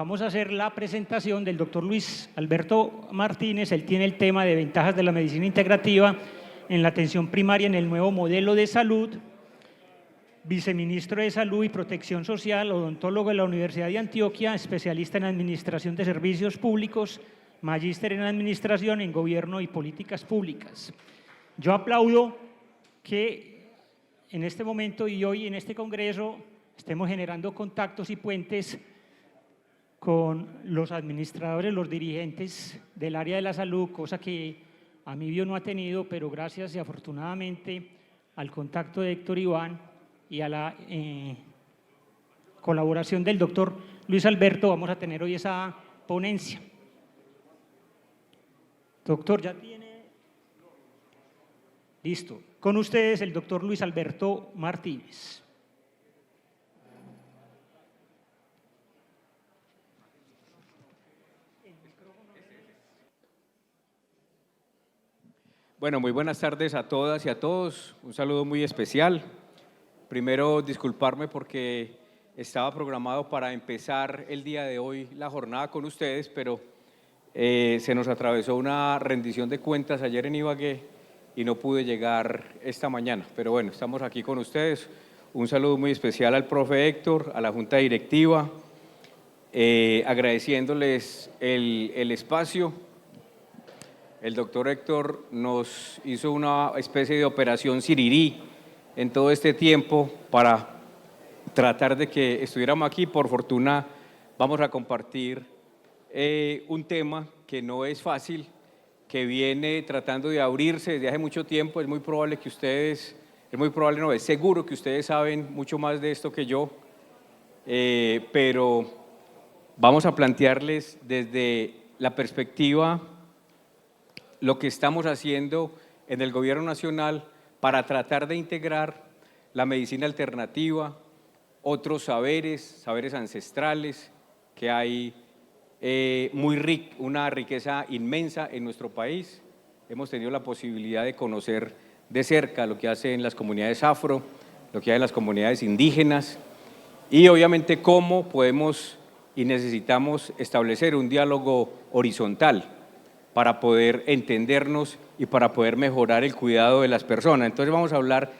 vamos a hacer la presentación del doctor Luis Alberto Martínez. Él tiene el tema de ventajas de la medicina integrativa en la atención primaria en el nuevo modelo de salud. Viceministro de Salud y Protección Social, odontólogo de la Universidad de Antioquia, especialista en Administración de Servicios Públicos, magíster en Administración, en Gobierno y Políticas Públicas. Yo aplaudo que en este momento y hoy en este congreso estemos generando contactos y puentes con los administradores, los dirigentes del área de la salud, cosa que Amibio no ha tenido, pero gracias y afortunadamente al contacto de Héctor Iván y a la colaboración del doctor Luis Alberto, vamos a tener hoy esa ponencia. Doctor, ¿ya tiene? Listo. Con ustedes el doctor Luis Alberto Martínez. Bueno, muy buenas tardes a todas y a todos. Un saludo muy especial. Primero, disculparme porque estaba programado para empezar el día de hoy la jornada con ustedes, pero se nos atravesó una rendición de cuentas ayer en Ibagué y no pude llegar esta mañana. Pero bueno, estamos aquí con ustedes. Un saludo muy especial al profe Héctor, a la Junta Directiva, agradeciéndoles el espacio. El doctor Héctor nos hizo una especie de operación Sirirí en todo este tiempo para tratar de que estuviéramos aquí. Por fortuna vamos a compartir un tema que no es fácil, que viene tratando de abrirse desde hace mucho tiempo. Es muy probable que ustedes, es seguro que ustedes saben mucho más de esto que yo, pero vamos a plantearles desde la perspectiva lo que estamos haciendo en el Gobierno Nacional para tratar de integrar la medicina alternativa, otros saberes ancestrales que hay una riqueza inmensa en nuestro país. Hemos tenido la posibilidad de conocer de cerca lo que hacen las comunidades afro, lo que hacen las comunidades indígenas y obviamente cómo podemos y necesitamos establecer un diálogo horizontal para poder entendernos y para poder mejorar el cuidado de las personas. Entonces vamos a hablar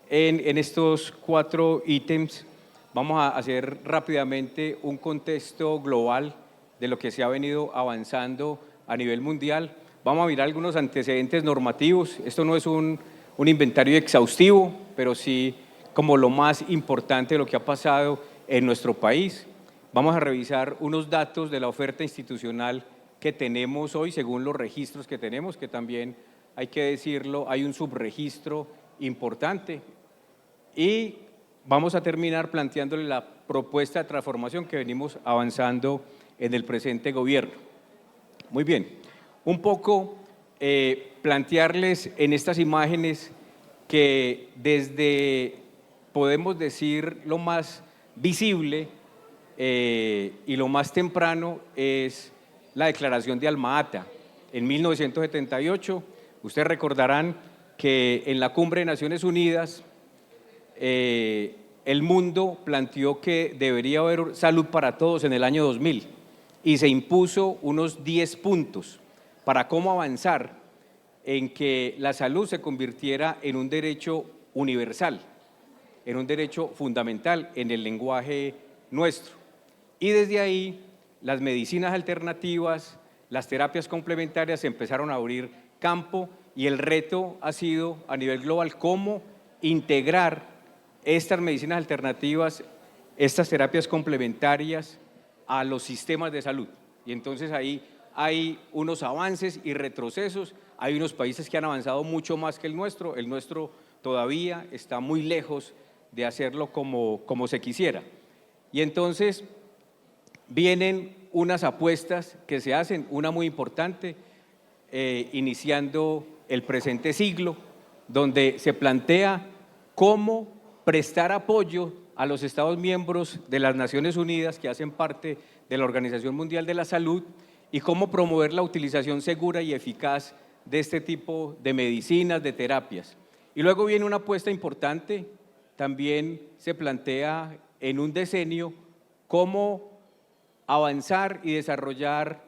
en estos 4 ítems, vamos a hacer rápidamente un contexto global de lo que se ha venido avanzando a nivel mundial. Vamos a mirar algunos antecedentes normativos. Esto no es un inventario exhaustivo, pero sí como lo más importante de lo que ha pasado en nuestro país. Vamos a revisar unos datos de la oferta institucional que tenemos hoy, según los registros que tenemos, que también hay que decirlo, hay un subregistro importante. Y vamos a terminar planteándole la propuesta de transformación que venimos avanzando en el presente gobierno. Muy bien, un poco plantearles en estas imágenes que desde, podemos decir, lo más visible y lo más temprano es la Declaración de Alma-Ata. En 1978, ustedes recordarán que en la Cumbre de Naciones Unidas el mundo planteó que debería haber salud para todos en el año 2000 y se impuso unos 10 puntos para cómo avanzar en que la salud se convirtiera en un derecho universal, en un derecho fundamental en el lenguaje nuestro. Y desde ahí las medicinas alternativas, las terapias complementarias se empezaron a abrir campo y el reto ha sido a nivel global cómo integrar estas medicinas alternativas, estas terapias complementarias a los sistemas de salud. Y entonces ahí hay unos avances y retrocesos, hay unos países que han avanzado mucho más que el nuestro todavía está muy lejos de hacerlo como se quisiera. Y entonces vienen unas apuestas que se hacen, una muy importante, iniciando el presente siglo, donde se plantea cómo prestar apoyo a los Estados miembros de las Naciones Unidas que hacen parte de la Organización Mundial de la Salud y cómo promover la utilización segura y eficaz de este tipo de medicinas, de terapias. Y luego viene una apuesta importante, también se plantea en un decenio cómo avanzar y desarrollar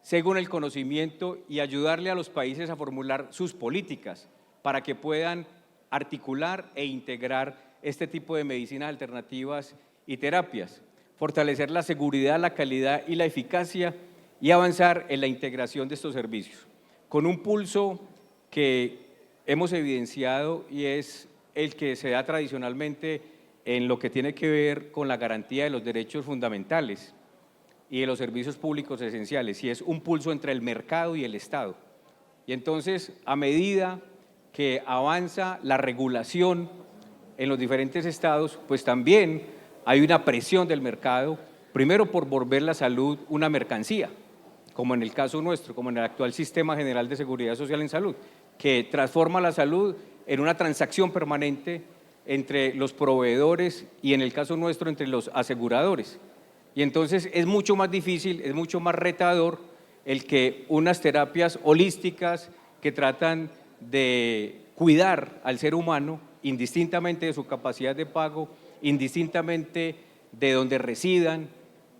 según el conocimiento y ayudarle a los países a formular sus políticas para que puedan articular e integrar este tipo de medicinas alternativas y terapias, fortalecer la seguridad, la calidad y la eficacia y avanzar en la integración de estos servicios, con un pulso que hemos evidenciado y es el que se da tradicionalmente en lo que tiene que ver con la garantía de los derechos fundamentales y de los servicios públicos esenciales, y es un pulso entre el mercado y el Estado. Y entonces, a medida que avanza la regulación en los diferentes estados, pues también hay una presión del mercado, primero por volver la salud una mercancía, como en el caso nuestro, como en el actual Sistema General de Seguridad Social en Salud, que transforma la salud en una transacción permanente entre los proveedores y, en el caso nuestro, entre los aseguradores. Y entonces es mucho más difícil, es mucho más retador el que unas terapias holísticas que tratan de cuidar al ser humano, indistintamente de su capacidad de pago, indistintamente de donde residan,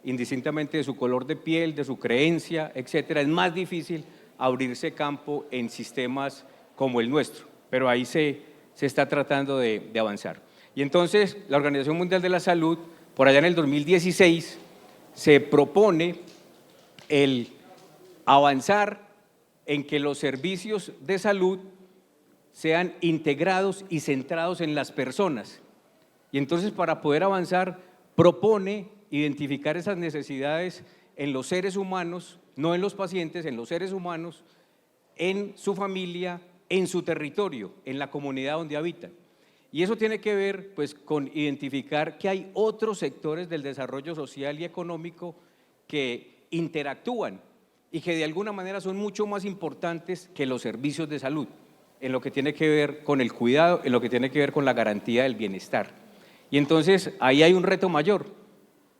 indistintamente de su color de piel, de su creencia, etcétera, es más difícil abrirse campo en sistemas como el nuestro, pero ahí se está tratando de avanzar. Y entonces la Organización Mundial de la Salud, por allá en el 2016, se propone el avanzar en que los servicios de salud sean integrados y centrados en las personas. Y entonces, para poder avanzar, propone identificar esas necesidades en los seres humanos, no en los pacientes, en los seres humanos, en su familia, en su territorio, en la comunidad donde habitan. Y eso tiene que ver, pues, con identificar que hay otros sectores del desarrollo social y económico que interactúan y que de alguna manera son mucho más importantes que los servicios de salud, en lo que tiene que ver con el cuidado, en lo que tiene que ver con la garantía del bienestar. Y entonces ahí hay un reto mayor,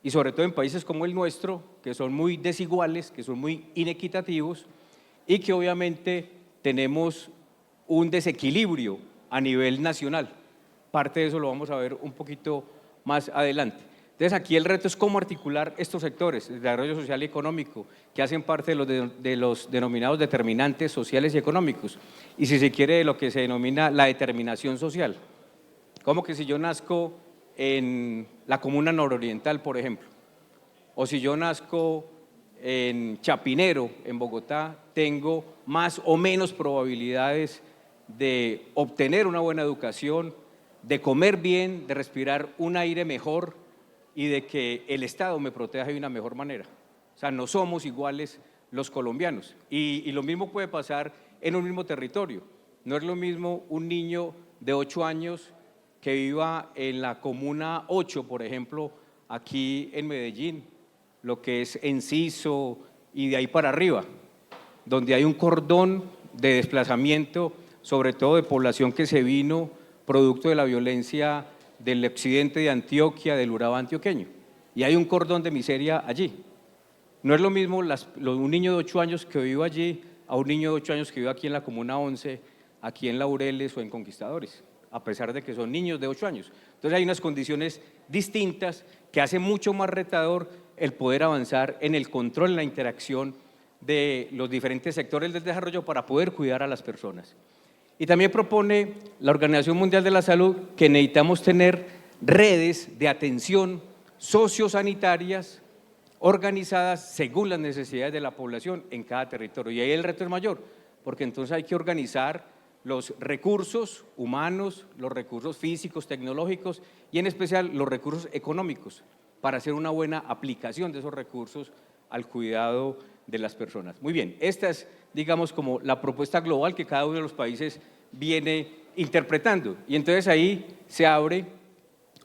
y sobre todo en países como el nuestro, que son muy desiguales, que son muy inequitativos y que obviamente tenemos un desequilibrio a nivel nacional. Parte de eso lo vamos a ver un poquito más adelante. Entonces, aquí el reto es cómo articular estos sectores de desarrollo social y económico que hacen parte de los denominados determinantes sociales y económicos, y si se quiere, de lo que se denomina la determinación social. Como que si yo nazco en la comuna nororiental, por ejemplo, o si yo nazco en Chapinero, en Bogotá, tengo más o menos probabilidades de obtener una buena educación, de comer bien, de respirar un aire mejor y de que el Estado me proteja de una mejor manera. O sea, no somos iguales los colombianos. Y lo mismo puede pasar en un mismo territorio. No es lo mismo un niño de 8 años que viva en la Comuna 8, por ejemplo, aquí en Medellín, lo que es Enciso y de ahí para arriba, donde hay un cordón de desplazamiento, sobre todo de población que se vino producto de la violencia del occidente de Antioquia, del Urabá antioqueño, y hay un cordón de miseria allí. No es lo mismo un niño de 8 años que vive allí a un niño de 8 años que vive aquí en la Comuna 11, aquí en Laureles o en Conquistadores, a pesar de que son niños de 8 años. Entonces hay unas condiciones distintas que hacen mucho más retador el poder avanzar en el control, en la interacción de los diferentes sectores del desarrollo para poder cuidar a las personas. Y también propone la Organización Mundial de la Salud que necesitamos tener redes de atención sociosanitarias organizadas según las necesidades de la población en cada territorio. Y ahí el reto es mayor, porque entonces hay que organizar los recursos humanos, los recursos físicos, tecnológicos y en especial los recursos económicos para hacer una buena aplicación de esos recursos al cuidado de las personas. Muy bien, esta es, digamos, como la propuesta global que cada uno de los países viene interpretando. Y entonces ahí se abre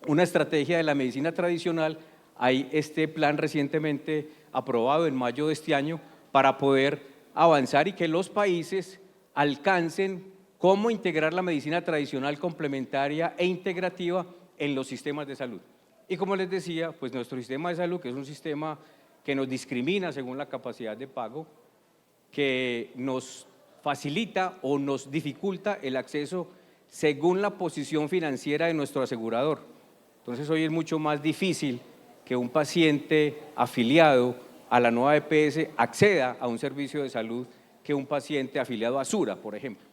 una estrategia de la medicina tradicional. Hay este plan recientemente aprobado en mayo de este año para poder avanzar y que los países alcancen cómo integrar la medicina tradicional complementaria e integrativa en los sistemas de salud. Y como les decía, pues nuestro sistema de salud, que es un sistema que nos discrimina según la capacidad de pago, que nos facilita o nos dificulta el acceso según la posición financiera de nuestro asegurador. Entonces hoy es mucho más difícil que un paciente afiliado a la nueva EPS acceda a un servicio de salud que un paciente afiliado a Sura, por ejemplo.